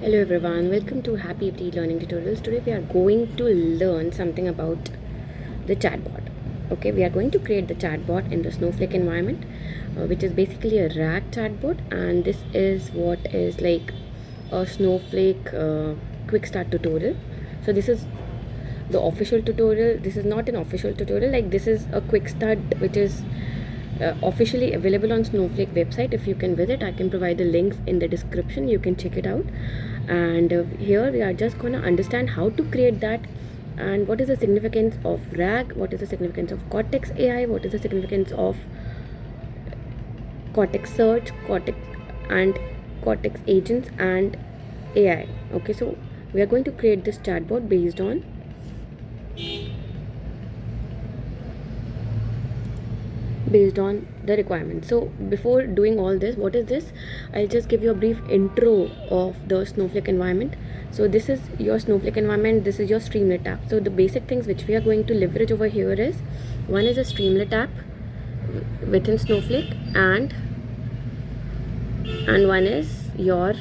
Hello everyone, welcome to Happy FT Learning Tutorials. Today we are going to learn something about the chatbot. Okay, we are going to create the chatbot in the Snowflake environment, which is basically a RAG chatbot, and this is what is like a Snowflake quick start tutorial. So this is the official tutorial. This is not an official tutorial, like this is a quick start which is officially available on Snowflake website. If you can visit, I can provide the links in the description, you can check it out. And here we are just gonna understand how to create that, and what is the significance of RAG, what is the significance of Cortex AI, what is the significance of Cortex search, Cortex and Cortex agents and AI. Okay, so we are going to create this chatbot based on the requirements. So before doing all this, what is this? I'll just give you a brief intro of the Snowflake environment. So this is your Snowflake environment, this is your Streamlit app. So the basic things which we are going to leverage over here is, one is a Streamlit app within Snowflake, and one is your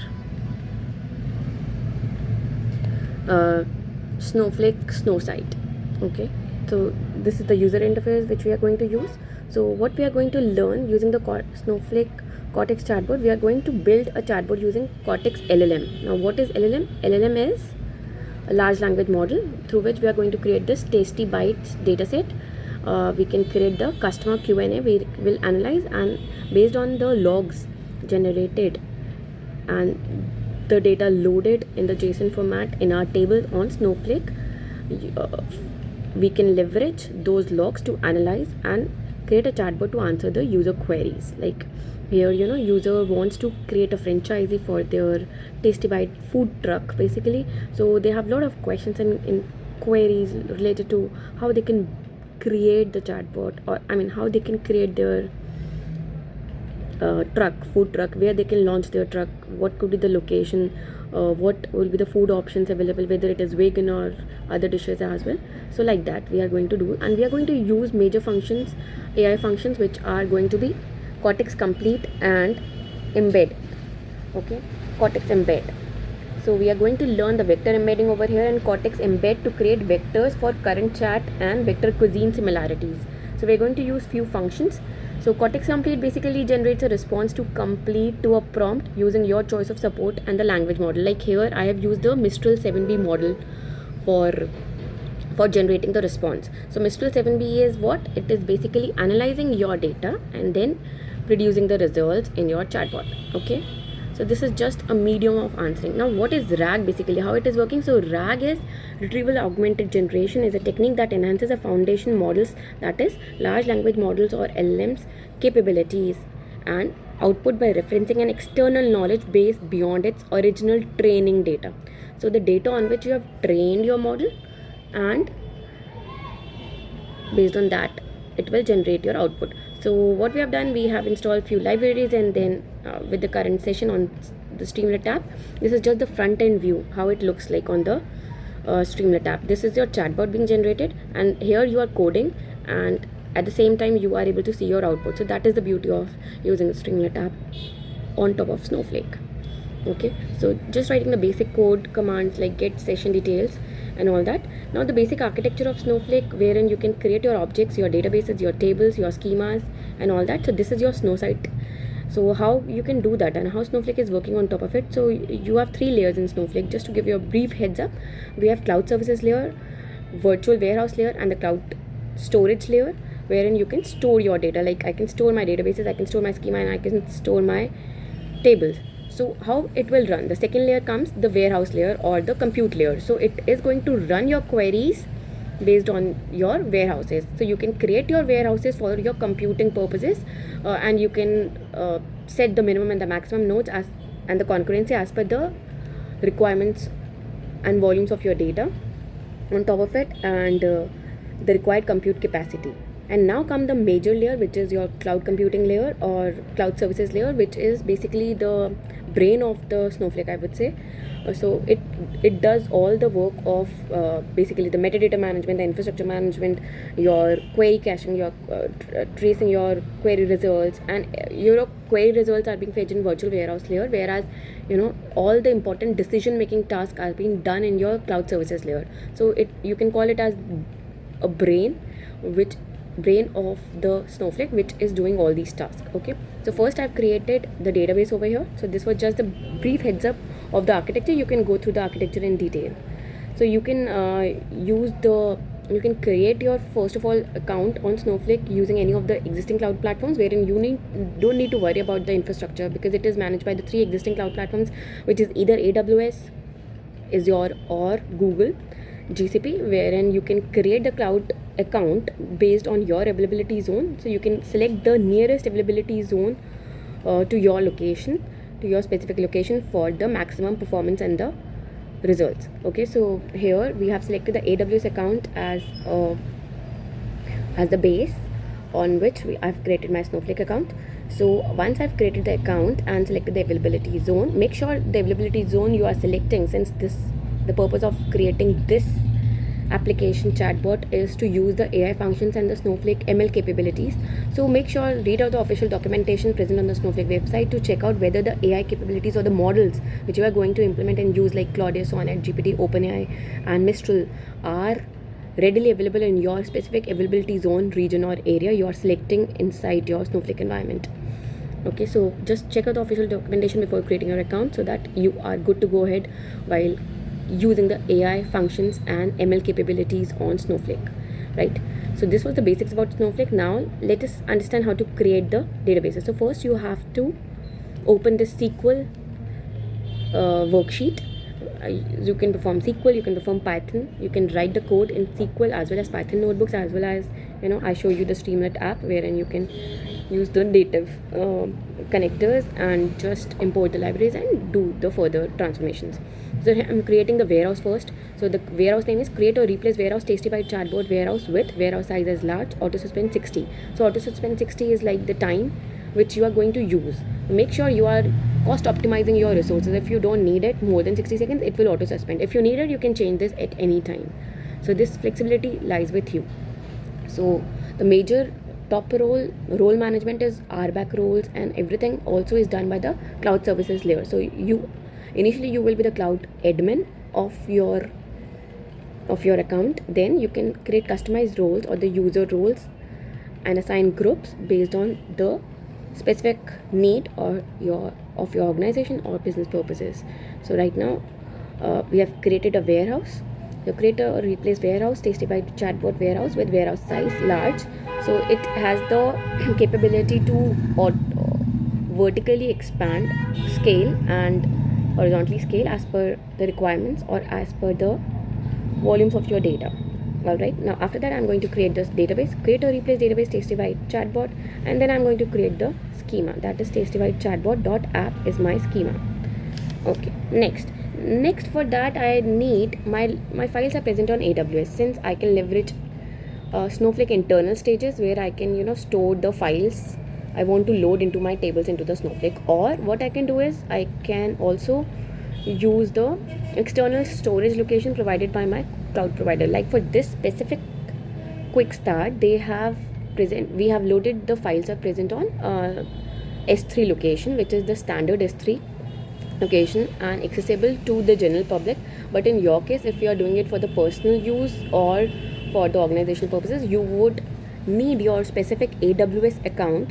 Snowflake snow site. Okay, so this is the user interface which we are going to use. So what we are going to learn using the Snowflake Cortex chatbot, we are going to build a chatbot using Cortex LLM. Now what is LLM? LLM is a large language model through which we are going to create this tasty bites dataset. We can create the customer Q&A, we will analyze, and based on the logs generated and the data loaded in the JSON format in our table on Snowflake, we can leverage those logs to analyze and create a chatbot to answer the user queries. Like here, user wants to create a franchisee for their Tasty Bite food truck basically. So they have a lot of questions and inquiries related to how they can create the chatbot, or how they can create their food truck, where they can launch their truck, what could be the location, what will be the food options available, whether it is vegan or other dishes as well. So like that we are going to do, and we are going to use major functions, AI functions, which are going to be Cortex complete and embed. Okay, Cortex embed. So we are going to learn the vector embedding over here and Cortex embed to create vectors for current chat and vector cuisine similarities. So we're going to use few functions. So Cortex complete basically generates a response to complete to a prompt using your choice of support and the language model. Like here I have used the Mistral 7B model for generating the response. So Mistral 7B is what? It is basically analyzing your data and then producing the results in your chatbot. Okay, so this is just a medium of answering. Now what is RAG basically, how it is working? So RAG is Retrieval-Augmented Generation, is a technique that enhances a foundation models, that is large language models or LLMs capabilities and output by referencing an external knowledge base beyond its original training data. So the data on which you have trained your model, and based on that it will generate your output. So what we have done, we have installed few libraries, and then with the current session on the Streamlit app, this is just the front end view, how it looks like on the Streamlit app. This is your chatbot being generated, and here you are coding, and at the same time you are able to see your output. So that is the beauty of using the Streamlit app on top of Snowflake. Okay, so just writing the basic code commands like get session details and all that. Now the basic architecture of Snowflake, wherein you can create your objects, your databases, your tables, your schemas and all that. So this is your snow site. So how you can do that and how Snowflake is working on top of it. So you have 3 layers in Snowflake. Just to give you a brief heads up, we have cloud services layer, virtual warehouse layer, and the cloud storage layer, wherein you can store your data. Like I can store my databases, I can store my schema, and I can store my tables. So how it will run? The second layer comes the warehouse layer or the compute layer. So it is going to run your queries based on your warehouses. So you can create your warehouses for your computing purposes, and you can set the minimum and the maximum nodes and the concurrency as per the requirements and volumes of your data on top of it, and the required compute capacity. And now come the major layer, which is your cloud computing layer or cloud services layer, which is basically the brain of the Snowflake, I would say. So it does all the work of basically the metadata management, the infrastructure management, your query caching, your tracing your query results, and your query results are being fetched in virtual warehouse layer, whereas all the important decision making tasks are being done in your cloud services layer. So you can call it as a brain of the Snowflake, which is doing all these tasks. Okay, so first I've created the database over here. So this was just a brief heads up of the architecture. You can go through the architecture in detail. So you can you can create your first of all account on Snowflake using any of the existing cloud platforms, wherein you don't need to worry about the infrastructure, because it is managed by the 3 existing cloud platforms, which is either AWS, Azure, or Google GCP, wherein you can create the cloud account based on your availability zone. So you can select the nearest availability zone to your location, to your specific location, for the maximum performance and the results. Okay, so here we have selected the AWS account as the base on which I've created my Snowflake account. So once I've created the account and selected the availability zone, make sure the availability zone you are selecting, since the purpose of creating this application chatbot is to use the AI functions and the Snowflake ML capabilities. So make sure read out the official documentation present on the Snowflake website to check out whether the AI capabilities or the models which you are going to implement and use, like Claude, Sonnet, GPT, OpenAI, and Mistral, are readily available in your specific availability zone, region, or area you are selecting inside your Snowflake environment. Okay, so just check out the official documentation before creating your account, so that you are good to go ahead while using the AI functions and ML capabilities on Snowflake, right? So this was the basics about Snowflake. Now let us understand how to create the databases. So first you have to open the SQL worksheet. You can perform SQL, you can perform Python, you can write the code in SQL as well as Python notebooks, as well as I show you the Streamlit app, wherein you can use the native connectors and just import the libraries and do the further transformations. So I'm creating the warehouse first. So the warehouse name is create or replace warehouse tasty by chatbot warehouse with warehouse size as large, auto suspend 60. So auto suspend 60 is like the time which you are going to use. Make sure you are cost optimizing your resources. If you don't need it more than 60 seconds, it will auto suspend. If you need it, you can change this at any time. So this flexibility lies with you. So the major top role management is RBAC roles, and everything also is done by the cloud services layer. So initially you will be the cloud admin of your account. Then you can create customized roles or the user roles and assign groups based on the specific need of your organization or business purposes. So right now we have created a warehouse. So create or replace warehouse tasty by chatbot warehouse with warehouse size large. So it has the capability to vertically expand, scale, and horizontally scale as per the requirements or as per the volumes of your data. Alright, now after that I'm going to create this database, create or replace database tasty by chatbot, and then I'm going to create the schema, that is tasty by chatbot dot app is my schema. Okay, next for that I need my files are present on AWS, since I can leverage Snowflake internal stages where I can store the files I want to load into my tables into the Snowflake. Or what I can do is I can also use the external storage location provided by my cloud provider. Like for this specific quickstart, we have loaded the files are present on S3 location, which is the standard S3 location and accessible to the general public. But in your case, if you are doing it for the personal use or for the organizational purposes, you would need your specific AWS account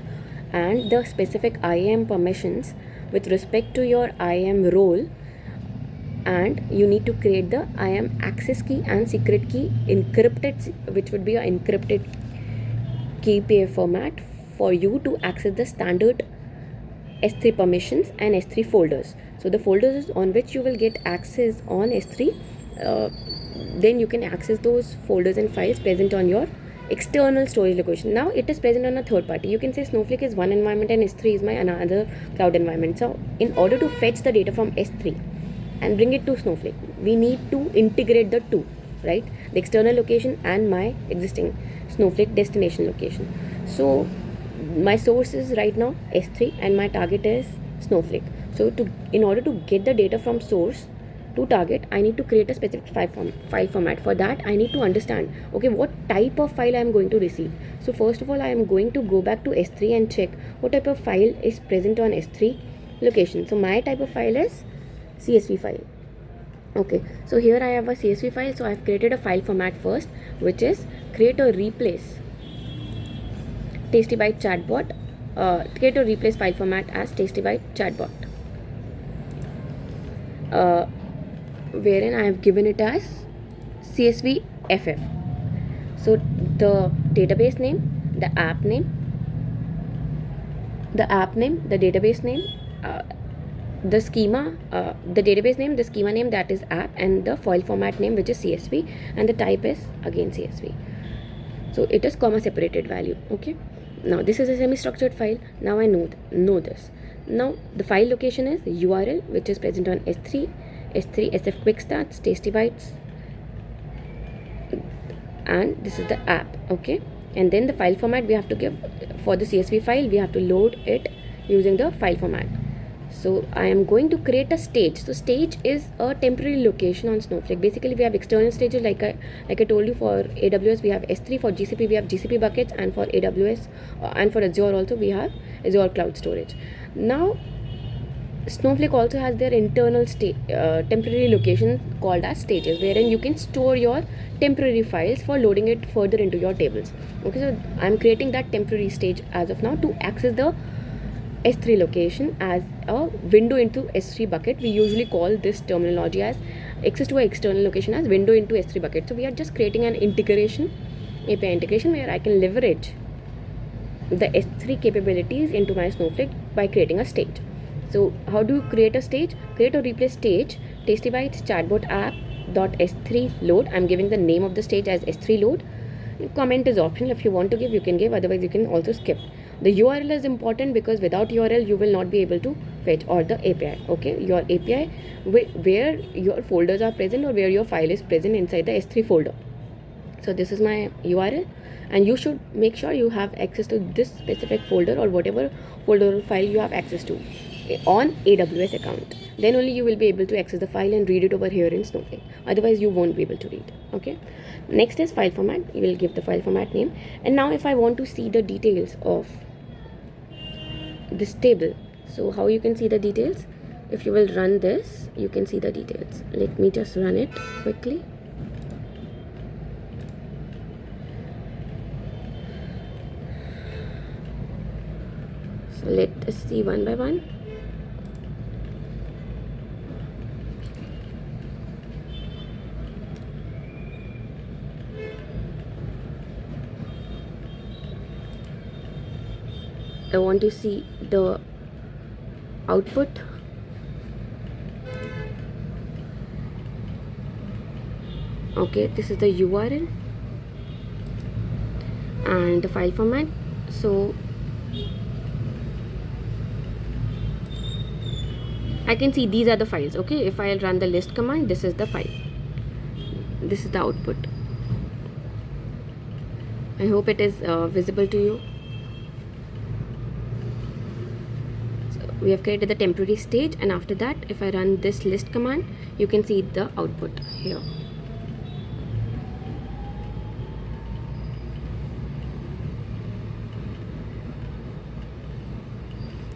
and the specific IAM permissions with respect to your IAM role, and you need to create the IAM access key and secret key encrypted, which would be an encrypted key pair format for you to access the standard S3 permissions and S3 folders. So the folders on which you will get access on S3, then you can access those folders and files present on your external storage location. Now it is present on a third party. You can say Snowflake is one environment and S3 is my another cloud environment. So in order to fetch the data from S3 and bring it to Snowflake, we need to integrate the two. right? The external location and my existing Snowflake destination location. So my source is right now S3 and my target is Snowflake. So in order to get the data from source to target, I need to create a specific file format. For that, I need to understand, okay, what type of file I am going to receive. So first of all, I am going to go back to S3 and check what type of file is present on S3 location. So my type of file is CSV file. Okay, so here I have a CSV file. So I have created a file format first, which is create or replace TastyByte chatbot. Create or replace file format as TastyByte chatbot. Wherein I have given it as CSV FF. So the database name, the database name, the schema, the database name, the schema name, that is app, and the file format name, which is CSV, and the type is again CSV. So it is comma separated value. Okay. Now this is a semi-structured file. Now I know this. Now the file location is URL, which is present on S3 SF quickstarts, tastybytes, and this is the app. Okay, and then the file format we have to give for the CSV file. We have to load it using the file format. So I am going to create a stage. So stage is a temporary location on Snowflake. Basically, we have external stages like I told you. For AWS we have S3, for GCP we have GCP buckets, and for AWS and for Azure also we have Azure Cloud Storage. Now Snowflake also has their internal temporary location called as stages, wherein you can store your temporary files for loading it further into your tables. Okay, so I'm creating that temporary stage as of now to access the S3 location as a window into S3 bucket. We usually call this terminology as access to an external location as window into S3 bucket. So we are just creating an API integration, where I can leverage the S3 capabilities into my Snowflake by creating a stage. So how do you create a stage? Create or replace stage TastyBytes chatbot app .s3 load. I'm giving the name of the stage as S3 load. Comment is optional. If you want to give, you can give, otherwise you can also skip. The URL is important because without URL you will not be able to fetch, or the API. Okay, your API where your folders are present or where your file is present inside the S3 folder. So this is my URL, and you should make sure you have access to this specific folder or whatever folder or file you have access to on AWS account. Then only you will be able to access the file and read it over here in Snowflake. Otherwise you won't be able to read. Okay, next is file format. You will give the file format name. And now if I want to see the details of this table, so how you can see the details? If you will run this, you can see the details. Let me just run it quickly. So let us see one by one. I want to see the output. Okay, this is the URL and the file format. So I can see these are the files. Okay, if I'll run the list command, this is the file, this is the output. I hope it is visible to you. We have created the temporary stage, and after that if I run this list command, you can see the output here.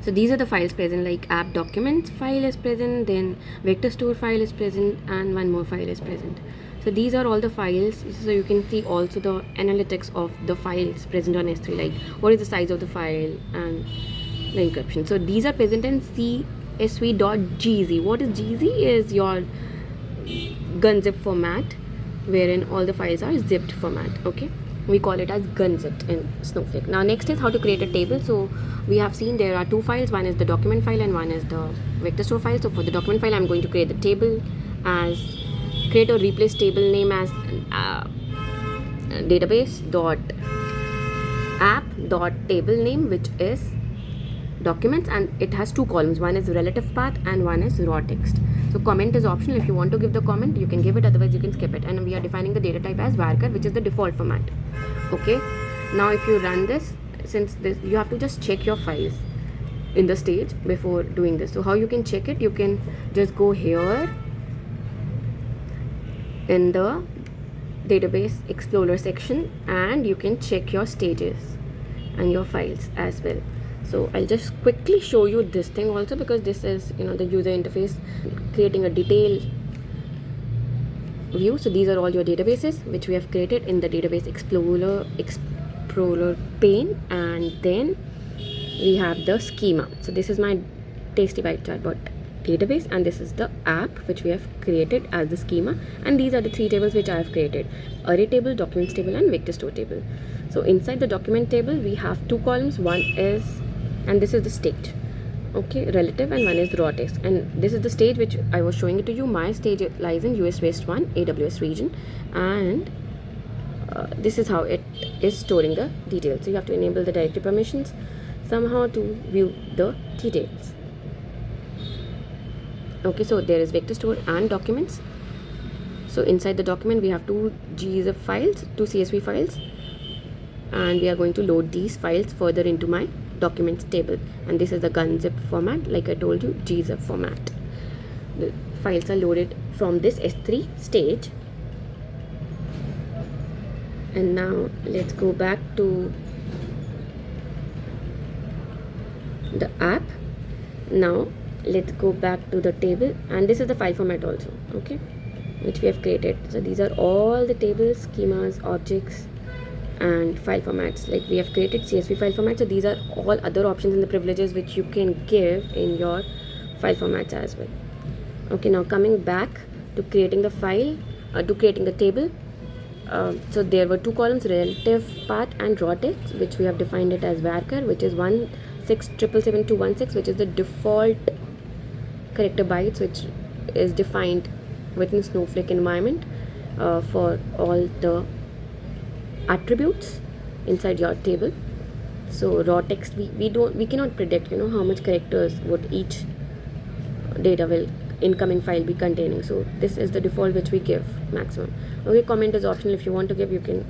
So these are the files present, like app documents file is present, then vector store file is present, and one more file is present. So these are all the files. So you can see also the analytics of the files present on S3, like what is the size of the file and the encryption. So these are present in csv.gz. What is gz? Is your gunzip format, wherein all the files are zipped format. Okay, we call it as gunzipped in Snowflake. Now next is how to create a table. So we have seen there are two files, one is the document file and one is the vector store file. So for the document file, I'm going to create the table as create or replace table name as database dot app dot table name, which is documents, and it has two columns. One is relative path and one is raw text. So comment is optional. If you want to give the comment, you can give it, otherwise you can skip it. And we are defining the data type as varchar, which is the default format. Okay, now if you run this, since this, you have to just check your files in the stage before doing this. So how you can check it, you can just go here in the database explorer section, and you can check your stages and your files as well. So I'll just quickly show you this thing also, because this is, you know, the user interface, creating a detailed view. So these are all your databases which we have created in the database explorer pane, and then we have the schema. So this is my Tasty Bite chatbot database, and this is the app which we have created as the schema, and these are the 3 tables which I have created: array table, documents table, and vector store table. So inside the document table we have 2 columns. One is, and this is the stage, okay, relative, and one is raw text, and this is the stage which I was showing it to you. My stage lies in US West 1 AWS region, and this is how it is storing the details. So you have to enable the directory permissions somehow to view the details. Okay, so there is vector store and documents. So inside the document we have 2 gzip files, 2 CSV files, and we are going to load these files further into my documents table, and this is the gunzip format, like I told you, gzip format. The files are loaded from this S3 stage. And now let's go back to the app. Now let's go back to the table, and this is the file format also, okay, which we have created. So these are all the tables, schemas, objects, and file formats. Like we have created CSV file format. So these are all other options and the privileges which you can give in your file formats as well. Okay, now coming back to creating the file, to creating the table. So there were 2 columns, relative path and raw text, which we have defined it as varchar, which is 1677216, which is the default character bytes which is defined within Snowflake environment for all the attributes inside your table. So raw text, we cannot predict, you know, how much characters would each data will incoming file be containing. So this is the default which we give maximum. Okay, comment is optional. If you want to give, you can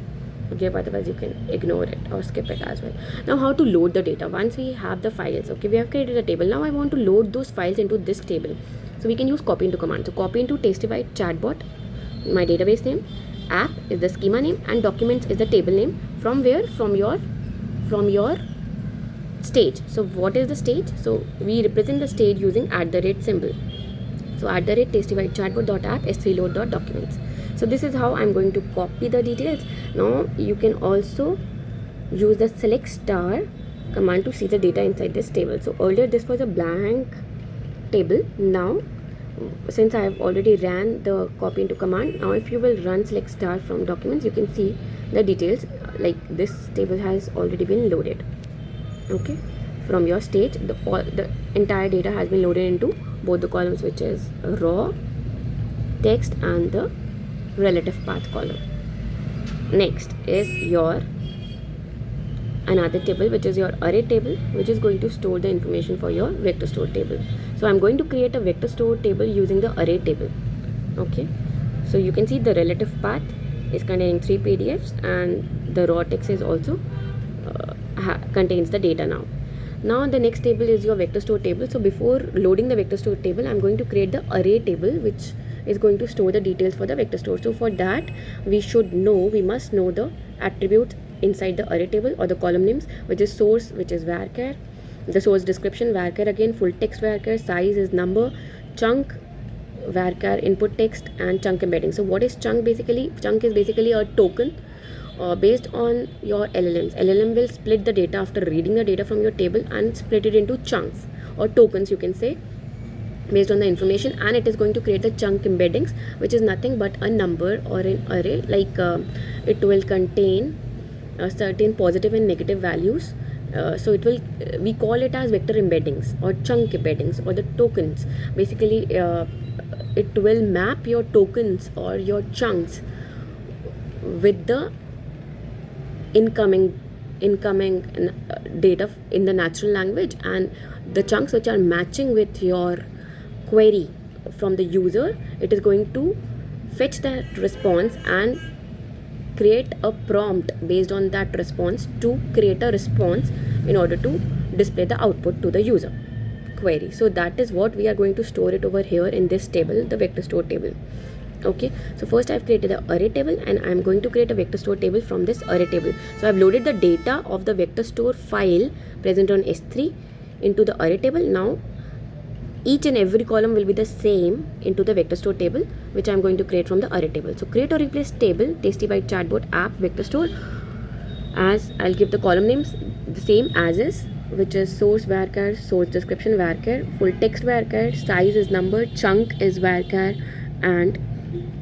give, otherwise you can ignore it or skip it as well. Now how to load the data. Once we have the files, okay, we have created a table. Now I want to load those files into this table. So we can use copy into command. So copy into Tasty Bite chatbot, my database name, app is the schema name, and documents is the table name. From where? From your stage. So what is the stage? So we represent the stage using @ symbol. So @Tasty Bite chatbot.app s3load.documents. So this is how I'm going to copy the details. Now you can also use the select star command to see the data inside this table. So earlier this was a blank table. Now since I have already ran the copy into command, now if you will run select star from documents, you can see the details, like this table has already been loaded. Okay, from your stage, the entire data has been loaded into both the columns, which is raw text and the relative path column. Next is your another table, which is your array table, which is going to store the information for your vector store table. So I'm going to create a vector store table using the array table. Okay, so you can see the relative path is containing 3 PDFs, and the raw text is also contains the data. Now the next table is your vector store table. So before loading the vector store table, I'm going to create the array table, which is going to store the details for the vector store. So for that we must know the attributes inside the array table, or the column names, which is source, which is varchar, the source description varchar again, full text varchar, size is number, chunk varchar, input text, and chunk embedding. So what is chunk? Basically, chunk is basically a token based on your LLMs. LLM will split the data after reading the data from your table and split it into chunks or tokens, you can say, based on the information, and it is going to create the chunk embeddings, which is nothing but a number or an array. Like it will contain certain positive and negative values. So it will, we call it as vector embeddings or chunk embeddings or the tokens. Basically it will map your tokens or your chunks with the incoming data in the natural language, and the chunks which are matching with your query from the user, it is going to fetch that response and create a prompt based on that response to create a response in order to display the output to the user query. So that is what we are going to store it over here in this table, the vector store table. Okay, so first I've created the array table, and I'm going to create a vector store table from this array table. So I've loaded the data of the vector store file present on S3 into the array table. Now each and every column will be the same into the vector store table, which I'm going to create from the array table. So create or replace table tasty bite chatbot app vector store, as I'll give the column names the same as is, which is source varchar, source description varchar, full text varchar, size is number, chunk is varchar, and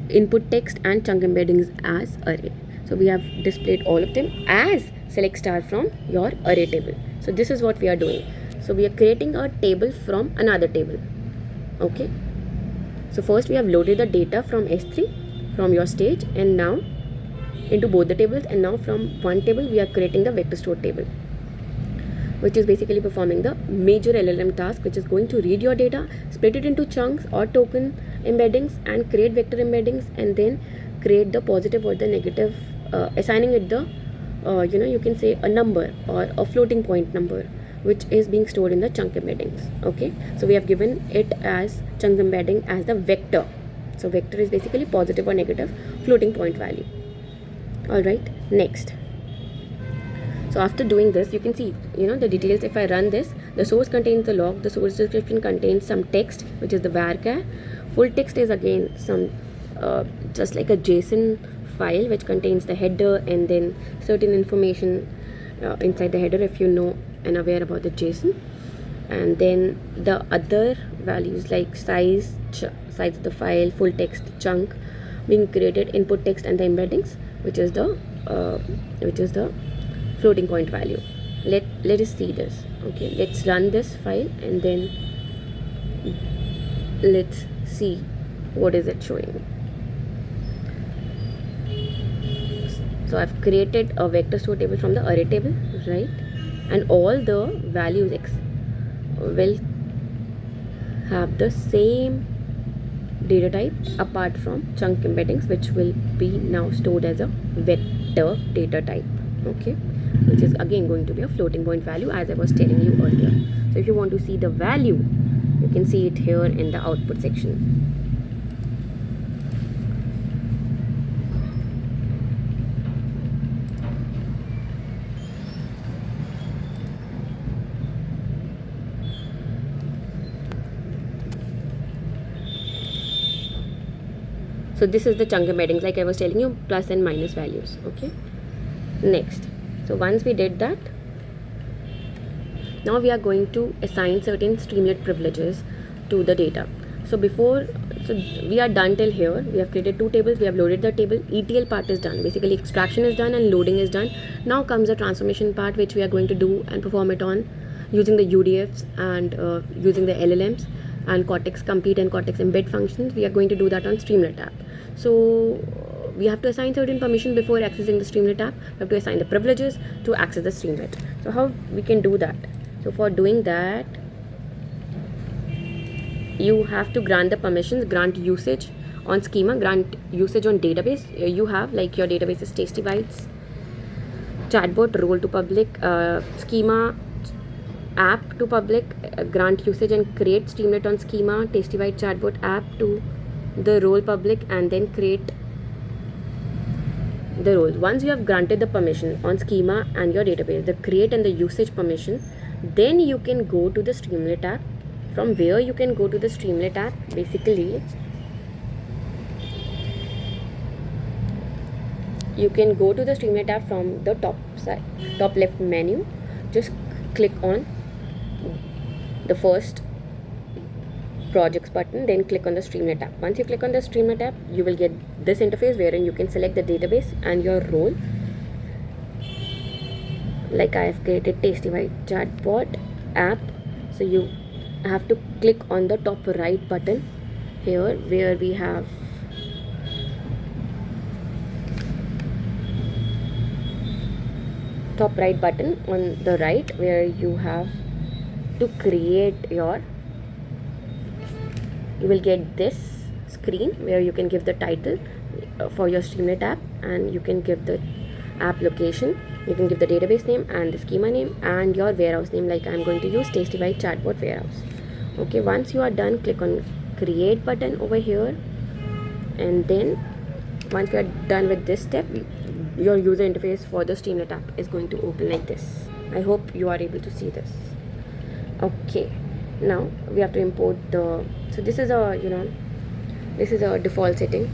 input text and chunk embeddings as array. So we have displayed all of them as select star from your array table. So this is what we are doing. So we are creating a table from another table. Okay, so first we have loaded the data from S3 from your stage, and now into both the tables, and now from one table we are creating the vector store table, which is basically performing the major LLM task, which is going to read your data, split it into chunks or token embeddings, and create vector embeddings, and then create the positive or the negative, assigning it the you can say a number or a floating point number, which is being stored in the chunk embeddings. Okay, so we have given it as chunk embedding as the vector. So vector is basically positive or negative floating point value. All right, next. So after doing this, you can see the details. If I run this, the source contains the log, the source description contains some text, which is the varchar. Full text is again some just like a JSON file, which contains the header and then certain information inside the header, if you know and aware about the JSON. And then the other values like size of the file, full text, chunk being created, input text, and the embeddings, which is the floating point value. Let us see this. Okay, let's run this file and then let's see what is it showing. So I've created a vector store table from the array table, right? And all the values X will have the same data type apart from chunk embeddings, which will be now stored as a vector data type. Okay, which is again going to be a floating point value, as I was telling you earlier. So if you want to see the value, you can see it here in the output section. So this is the chunk embeddings, like I was telling you, plus and minus values. Okay, next. So once we did that, now we are going to assign certain Streamlit privileges to the data. So we are done till here. We have created two tables, we have loaded the table, ETL part is done, basically extraction is done and loading is done. Now comes the transformation part, which we are going to do and perform it on using the UDFs and using the LLMs and Cortex complete and Cortex embed functions. We are going to do that on Streamlit app. So we have to assign certain permission before accessing the Streamlit app. We have to assign the privileges to access the Streamlit. So how we can do that? So for doing that, you have to grant the permissions, grant usage on schema, grant usage on database. You have like your database is tasty bites, chatbot role to public, schema app to public, grant usage and create Streamlit on schema, tasty bite chatbot app to the role public, and then create the roles. Once you have granted the permission on schema and your database, the create and the usage permission, then you can go to the Streamlit app. From where you can go to the Streamlit app, basically you can go to the Streamlit app from the top left menu. Just click on the first projects button, then click on the Streamlit app. Once you click on the Streamlit app, you will get this interface wherein you can select the database and your role. Like I have created tasty white chatbot app, so you have to click on the top right button here where we have top right button on the right where you have to create your you will get this screen where you can give the title for your Streamlit app, and you can give the app location, you can give the database name and the schema name and your warehouse name, like I'm going to use Tasty White Chatbot Warehouse. Okay, once you are done, click on create button over here, and then once we are done with this step, your user interface for the Streamlit app is going to open like this. I hope you are able to see this. Okay, now we have to import the, so this is a, this is a default setting.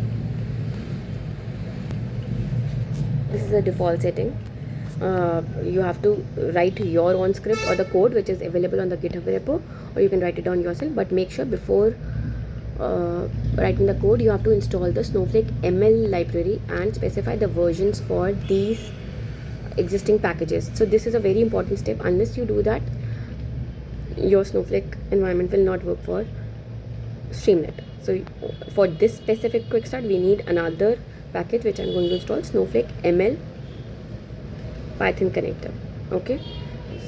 This is a default setting. You have to write your own script or the code which is available on the GitHub repo, or you can write it down yourself, but make sure before writing the code you have to install the Snowflake ML library and specify the versions for these existing packages. So this is a very important step. Unless you do that, your Snowflake environment will not work for Streamlit. So for this specific quick start, we need another package which I'm going to install, Snowflake ML Python connector. Okay,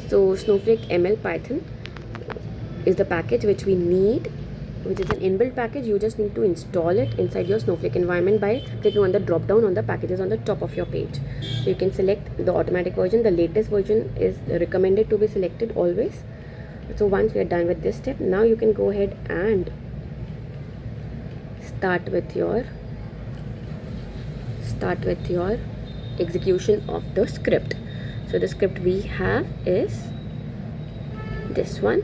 so Snowflake ML Python is the package which we need, which is an inbuilt package. You just need to install it inside your Snowflake environment by clicking on the drop down on the packages on the top of your page. So you can select the automatic version. The latest version is recommended to be selected always. So once we are done with this step, now you can go ahead and start with your execution of the script. So the script we have is this one.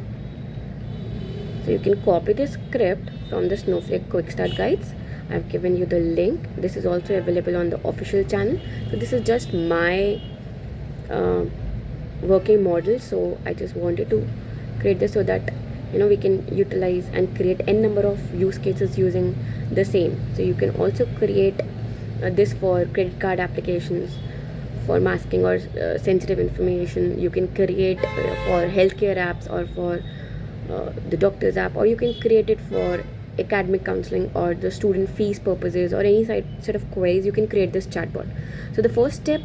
So you can copy the script from the Snowflake Quick Start Guides. I've given you the link. This is also available on the official channel. So this is just my working model. So I just wanted to create this so that we can utilize and create n number of use cases using the same. So you can also create this for credit card applications, for masking or sensitive information. You can create for healthcare apps or for the doctor's app, or you can create it for academic counseling or the student fees purposes or any set of queries. You can create this chatbot. So the first step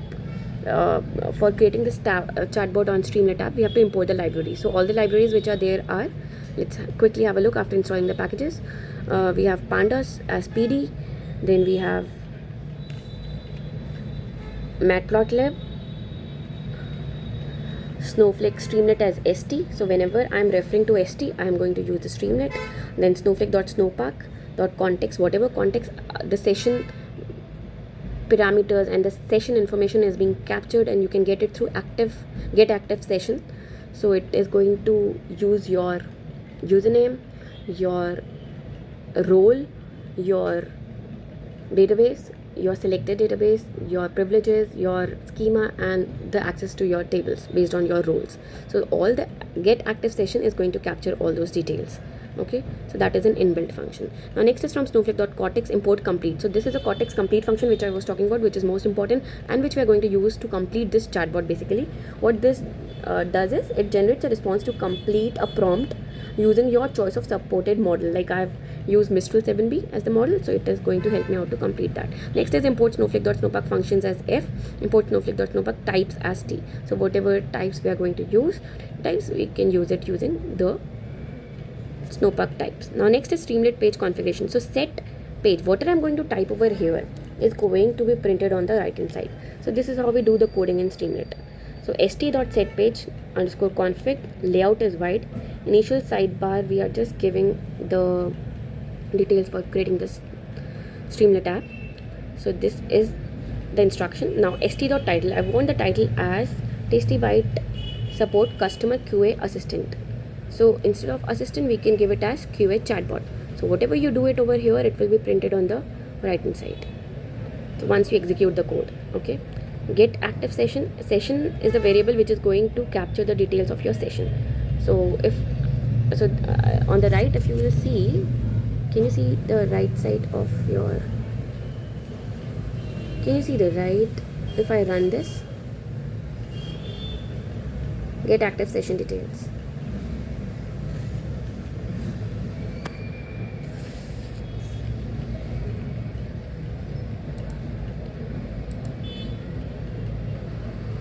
for creating this chatbot on Streamlit app, we have to import the library. So all the libraries which are there are, let's quickly have a look after installing the packages. We have pandas as PD, then we have matplotlib, Snowflake Streamlit as ST. So whenever I'm referring to ST, I'm going to use the Streamlit. Then snowflake.snowpark.context, whatever context the session parameters and the session information is being captured, and you can get it through get active session. So it is going to use your username, your role, your database, your selected database, your privileges, your schema, and the access to your tables based on your roles. So all the get active session is going to capture all those details. Okay, so that is an inbuilt function. Now next is from snowflake.cortex import complete. So this is a cortex complete function which I was talking about, which is most important and which we are going to use to complete this chatbot. Basically what this does is it generates a response to complete a prompt using your choice of supported model. Like I've used Mistral 7b as the model, so it is going to help me out to complete that. Next is import snowflake.snowpark functions as F, import snowflake.snowpark types as T. So whatever types we are going to use, we can use it using the Snowpark types. Now next is Streamlit page configuration. So set page, whatever I'm going to type over here is going to be printed on the right hand side. So this is how we do the coding in Streamlit. So st.setPage underscore config, layout is wide, initial sidebar, we are just giving the details for creating this Streamlit app. So this is the instruction. Now st.title, I want the title as Tasty White Support Customer QA Assistant. So instead of assistant, we can give it as QA chatbot. So whatever you do it over here, it will be printed on the right hand side. So once you execute the code, okay. Get active session is a variable which is going to capture the details of your session. So on the right, if you will see, can you see the right side of your, can you see the right, if I run this, get active session details.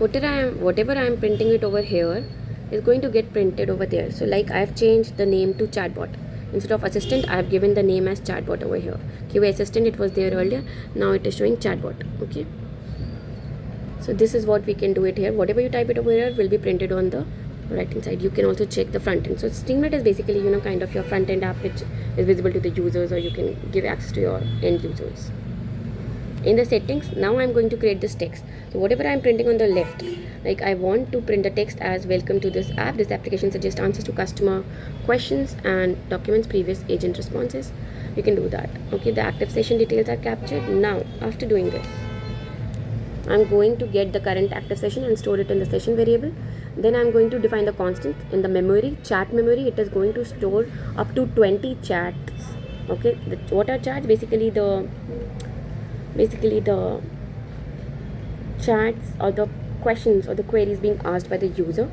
Whatever I am printing it over here is going to get printed over there. So like I have changed the name to chatbot. Instead of assistant, I have given the name as chatbot over here. QA assistant, it was there earlier, now it is showing chatbot. Okay, so this is what we can do it here. Whatever you type it over here will be printed on the right hand side. You can also check the front end. So Streamlit is basically, you know, kind of your front end app which is visible to the users, or you can give access to your end users. In the settings, now I'm going to create this text. So whatever I'm printing on the left, like I want to print the text as welcome to this app. This application suggests answers to customer questions and documents previous agent responses. You can do that. Okay, the active session details are captured. Now, after doing this, I'm going to get the current active session and store it in the session variable. Then I'm going to define the constants in the memory, chat memory. It is going to store up to 20 chats. Okay, what are chats? Basically the chats or the questions or the queries being asked by the user.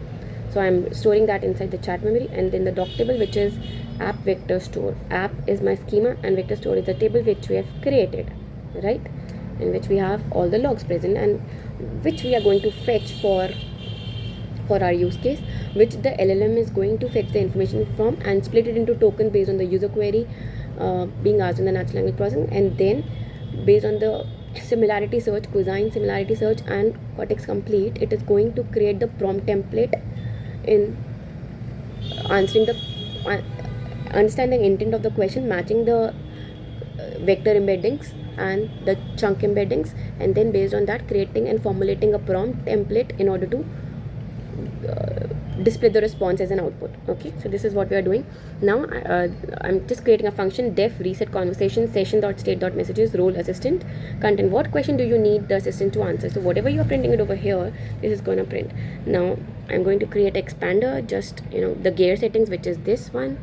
So I'm storing that inside the chat memory, and then the doc table, which is app vector store. App is my schema and vector store is the table which we have created, right, in which we have all the logs present and which we are going to fetch for our use case, which the LLM is going to fetch the information from and split it into tokens based on the user query being asked in the natural language processing, and then based on the similarity search, cuisine similarity search and Cortex complete, it is going to create the prompt template in answering the understanding intent of the question, matching the vector embeddings and the chunk embeddings, and then based on that creating and formulating a prompt template in order to display the response as an output. Okay, so this is what we are doing now. I'm just creating a function def reset conversation session.state.messages role assistant content. What question do you need the assistant to answer? So whatever you are printing it over here, this is going to print. Now I'm going to create expander, just, you know, the gear settings, which is this one.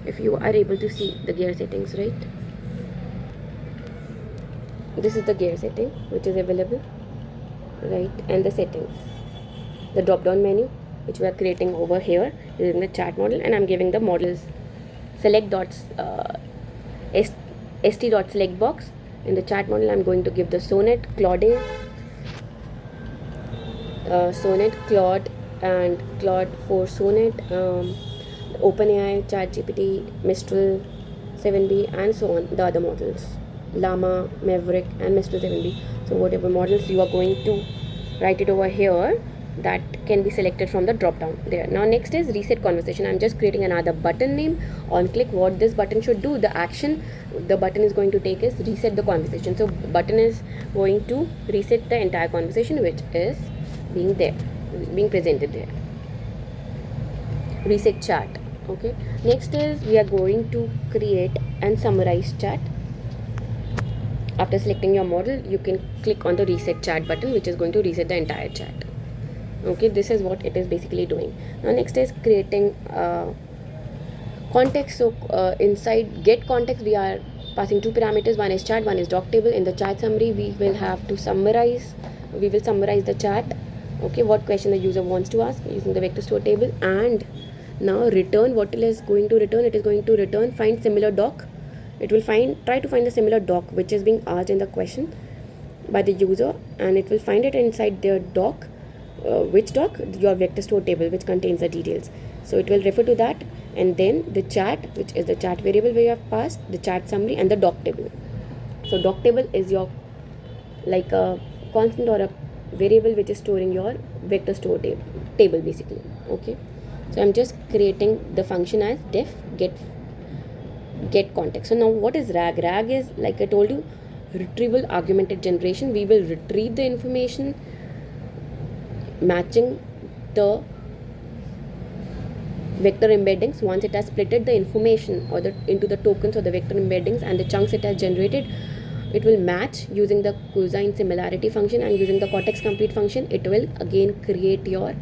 If you are able to see the gear settings, right, this is the gear setting which is available, right, and the settings, the drop down menu which we are creating over here is in the chat model, and I'm giving the models select dots st dot select box. In the chat model I'm going to give the Sonnet, Claude, Claude and Claude for Sonnet, OpenAI, ChatGPT, Mistral 7B and so on, the other models, Llama, Maverick and Mistral 7B. So whatever models you are going to write it over here, that can be selected from the drop down there. Now next is reset conversation. I'm just creating another button name. On click, what this button should do, the action the button is going to take is reset the conversation. So button is going to reset the entire conversation which is being presented there. Reset chat. Okay, next is we are going to create and summarize chat. After selecting your model, you can click on the reset chat button, which is going to reset the entire chat. Okay, this is what it is basically doing. Now next is creating context. So inside get context, we are passing two parameters. One is chat, one is doc table. In the chat summary, we will have to summarize. We will summarize the chat. Okay, what question the user wants to ask using the vector store table. And now return, what it is going to return? It is going to return find similar doc. It will try to find the similar doc which is being asked in the question by the user, and it will find it inside their doc. Which doc? Your vector store table, which contains the details. So it will refer to that, and then the chat, which is the chat variable we have passed, the chat summary and the doc table. So doc table is your like a constant or a variable which is storing your vector store table basically. Okay, so I'm just creating the function as def get context. So now what is RAG? RAG is, like I told you, Retrieval-Augmented Generation. We will retrieve the information matching the vector embeddings. Once it has splitted the information or into the tokens or the vector embeddings and the chunks it has generated, it will match using the cuisine similarity function, and using the Cortex complete function it will again create your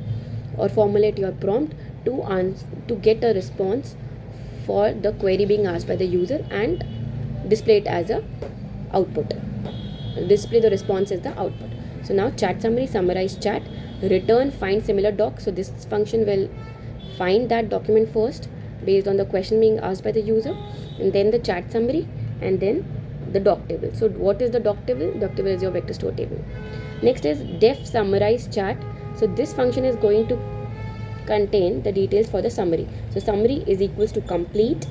or formulate your prompt to get a response for the query being asked by the user and display it as a output. Display the response as the output. So now chat summary, summarize chat, return find similar doc. So this function will find that document first based on the question being asked by the user, and then the chat summary, and then the doc table. So what is the doc table? Doc table is your vector store table. Next is def summarize chat. So this function is going to contain the details for the summary. So summary is equals to complete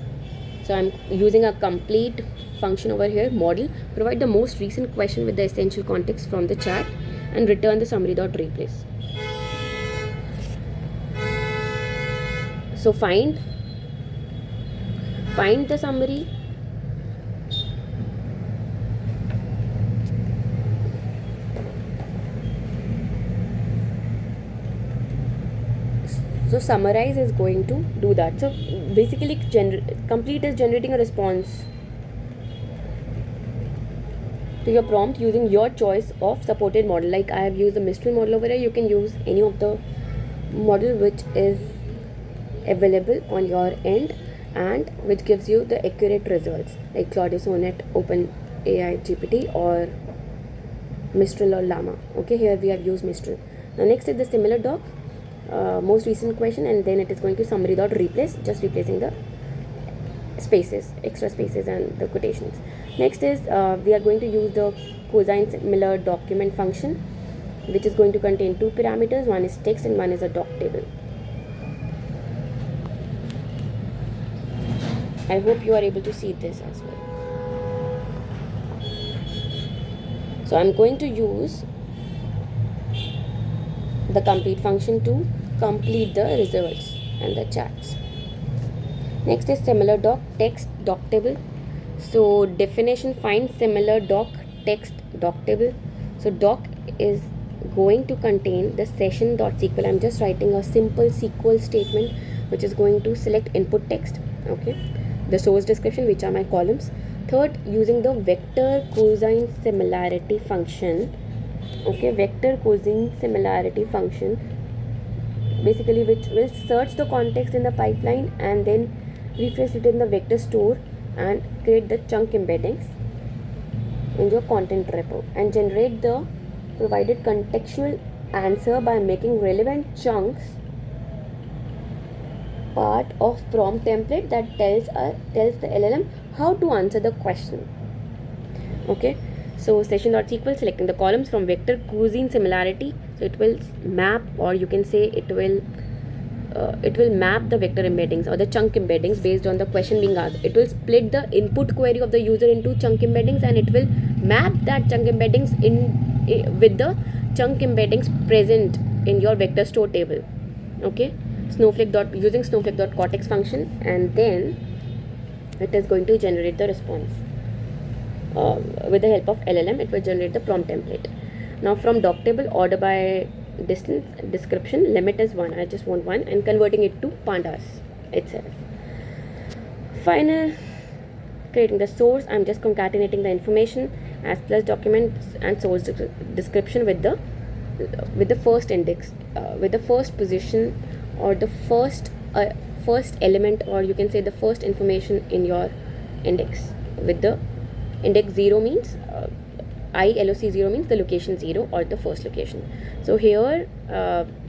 So I'm using a complete function over here, model, provide the most recent question with the essential context from the chat, and return the summary.replace. So find the summary, so summarize is going to do that. So basically complete is generating a response to your prompt using your choice of supported model. Like I have used the Mistral model over here. You can use any of the model which is available on your end and which gives you the accurate results, like Claude Sonnet, Open AI GPT, or Mistral or Llama. Okay, here we have used Mistral. Now next is the similar doc, most recent question, and then it is going to summary.replace, just replacing the spaces, extra spaces and the quotations. Next is we are going to use the cosine similar document function, which is going to contain two parameters, one is text and one is a doc table. I hope you are able to see this as well. So I'm going to use the complete function to complete the results and the chats. Next is similar doc, text, doc table. So definition, find similar doc, text, doc table. So doc is going to contain the session.sql. I'm just writing a simple SQL statement which is going to select input text, okay, the source description, which are my columns. Third, using the vector cosine similarity function, okay, vector cosine similarity function, basically which will search the context in the pipeline and then refresh it in the vector store and create the chunk embeddings in your content repo and generate the provided contextual answer by making relevant chunks part of prompt template that tells the LLM how to answer the question. Okay, so session.sql, selecting the columns from vector cosine similarity, so it will map, or you can say it will map the vector embeddings or the chunk embeddings based on the question being asked. It will split the input query of the user into chunk embeddings and it will map that chunk embeddings with the chunk embeddings present in your vector store table. Okay, using Snowflake.Cortex function, and then it is going to generate the response. With the help of LLM, it will generate the prompt template. Now from doc table, order by distance, description, limit is 1, I just want 1, and converting it to pandas itself. Final, creating the source, I'm just concatenating the information as plus documents and source description with the first index, with the first position or the first element, or you can say the first information in your index, with the index 0 means LOC 0 means the location 0 or the first location. So here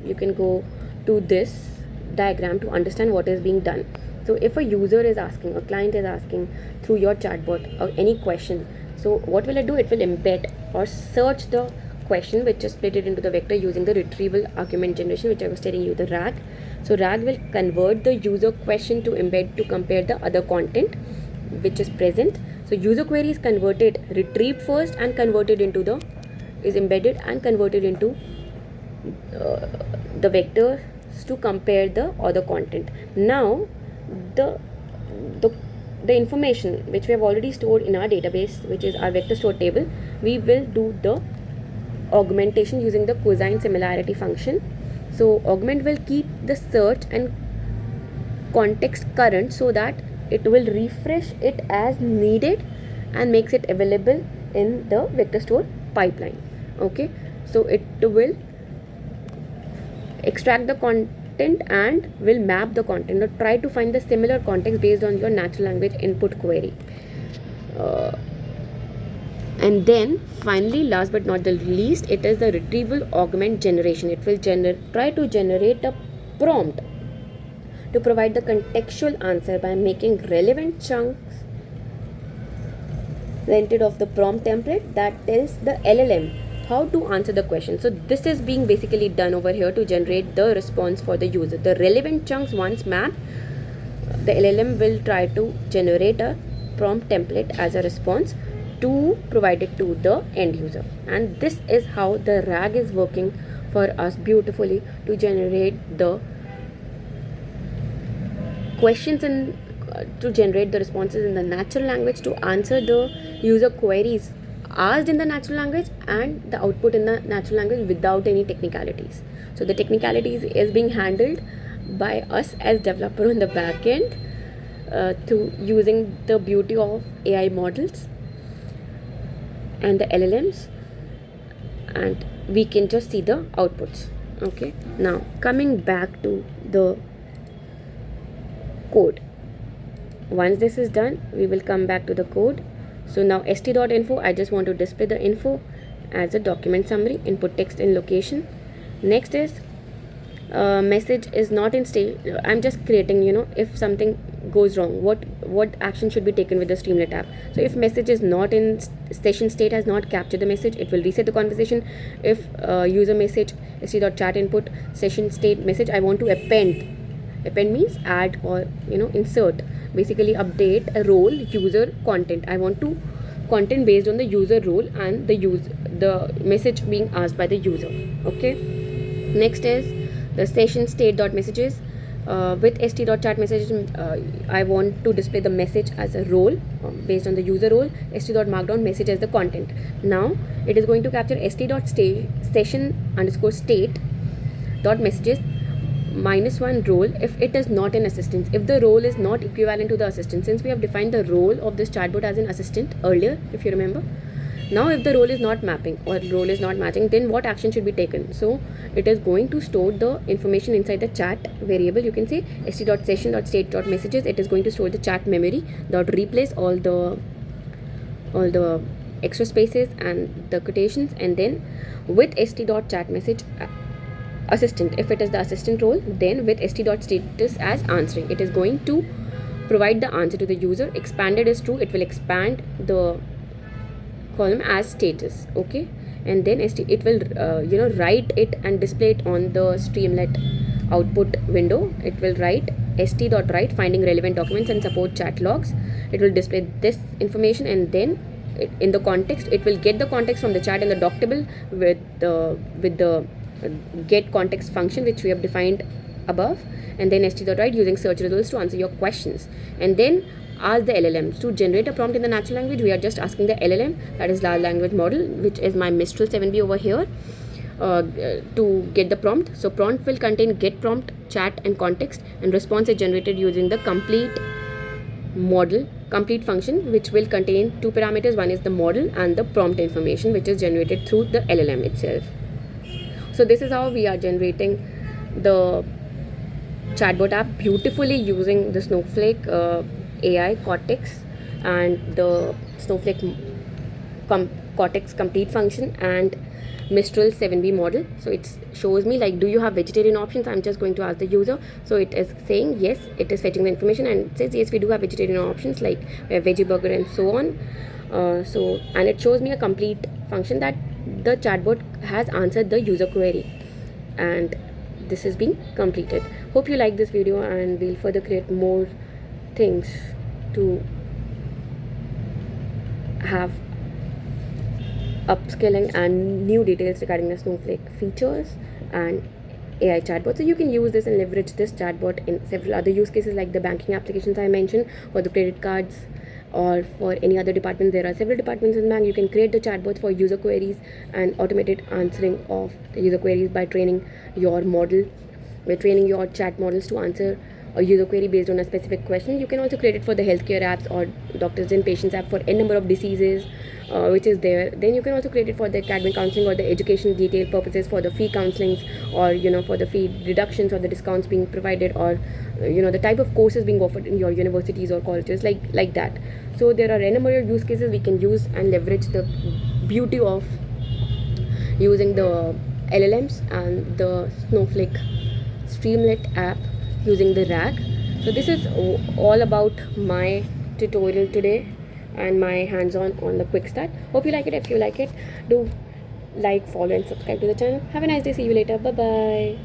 you can go to this diagram to understand what is being done. So if a user is asking, a client is asking through your chatbot or any question, so what will it do? It will embed or search the question, which is split it into the vector using the Retrieval-Augmented Generation, which I was telling you, the RAG. So RAG will convert the user question to embed to compare the other content which is present. So user query is converted, retrieved first and converted into is embedded and converted into the vectors to compare the other content. Now the information which we have already stored in our database, which is our vector store table, we will do the augmentation using the cosine similarity function. So augment will keep the search and context current so that it will refresh it as needed and makes it available in the vector store pipeline. Okay, so it will extract the content and will map the content or try to find the similar context based on your natural language input query. And then finally, last but not the least, it is the Retrieval-Augmented Generation. It will try to generate a prompt to provide the contextual answer by making relevant chunks rented of the prompt template that tells the LLM how to answer the question. So this is being basically done over here to generate the response for the user. The relevant chunks once mapped the LLM will try to generate a prompt template as a response to provide it to the end user. And this is how the RAG is working for us beautifully to generate the questions and to generate the responses in the natural language, to answer the user queries asked in the natural language, and the output in the natural language without any technicalities. So the technicalities is being handled by us as developer on the back end, to using the beauty of AI models and the LLMs, and we can just see the outputs. Okay, now coming back to the code. Once this is done, we will come back to the code. So now st.info, I just want to display the info as a document summary, input text and location. Next is message is not in state. I'm just creating, if something goes wrong, what action should be taken with the Streamlit app. So if message is not in session state, has not captured the message, it will reset the conversation. If user message st.chat input session state message, I want to append means add or insert, basically update a role user content. I want to content based on the user role and the message being asked by the user. Okay, next is the session state dot messages. With st.chat messages, I want to display the message as a role based on the user role, st.markdown message as the content. Now it is going to capture st.session_state dot messages -1 role if it is not an assistant, if the role is not equivalent to the assistant. Since we have defined the role of this chatbot as an assistant earlier, if you remember, now if the role is not mapping or role is not matching, then what action should be taken? So it is going to store the information inside the chat variable. You can say st.session.state.messages. It is going to store the chat memory, replace all the extra spaces and the quotations, and then with st.chat message assistant, if it is the assistant role, then with st.status as answering, it is going to provide the answer to the user. Expanded is true, it will expand the column as status. Okay, and then it will write it and display it on the Streamlit output window. It will write st.write finding relevant documents and support chat logs. It will display this information, and then in the context, it will get the context from the chat and the doc table with the get context function which we have defined above, and then st.write using search results to answer your questions, and then ask the LLMs to generate a prompt in the natural language. We are just asking the LLM, that is large language model, which is my Mistral 7B over here, to get the prompt. So prompt will contain get prompt, chat and context, and response is generated using the complete function, which will contain two parameters. One is the model and the prompt information, which is generated through the LLM itself. So this is how we are generating the chatbot app beautifully using the Snowflake AI Cortex and the Snowflake Cortex complete function and Mistral 7B model. So it shows me like, do you have vegetarian options? I'm just going to ask the user. So it is saying yes, it is fetching the information and it says yes, we do have vegetarian options like veggie burger and so on. And it shows me a complete function that the chatbot has answered the user query, and this is being completed. Hope you like this video, and we'll further create more things to have upskilling and new details regarding the Snowflake features and AI chatbot. So you can use this and leverage this chatbot in several other use cases like the banking applications I mentioned, for the credit cards, or for any other department. There are several departments in the bank. You can create the chatbots for user queries and automated answering of the user queries by training your chat models to answer a user query based on a specific question. You can also create it for the healthcare apps or doctors and patients app for n number of diseases, which is there. Then you can also create it for the academic counseling or the education detail purposes, for the fee counselings, or for the fee reductions or the discounts being provided, or the type of courses being offered in your universities or colleges, like that. So there are n number of use cases we can use and leverage the beauty of using the LLMs and the Snowflake Streamlit app using the RAG. So this is all about my tutorial today and my hands-on on the quickstart. Hope you like it. If you like it, do like, follow and subscribe to the channel. Have a nice day. See you later. Bye bye.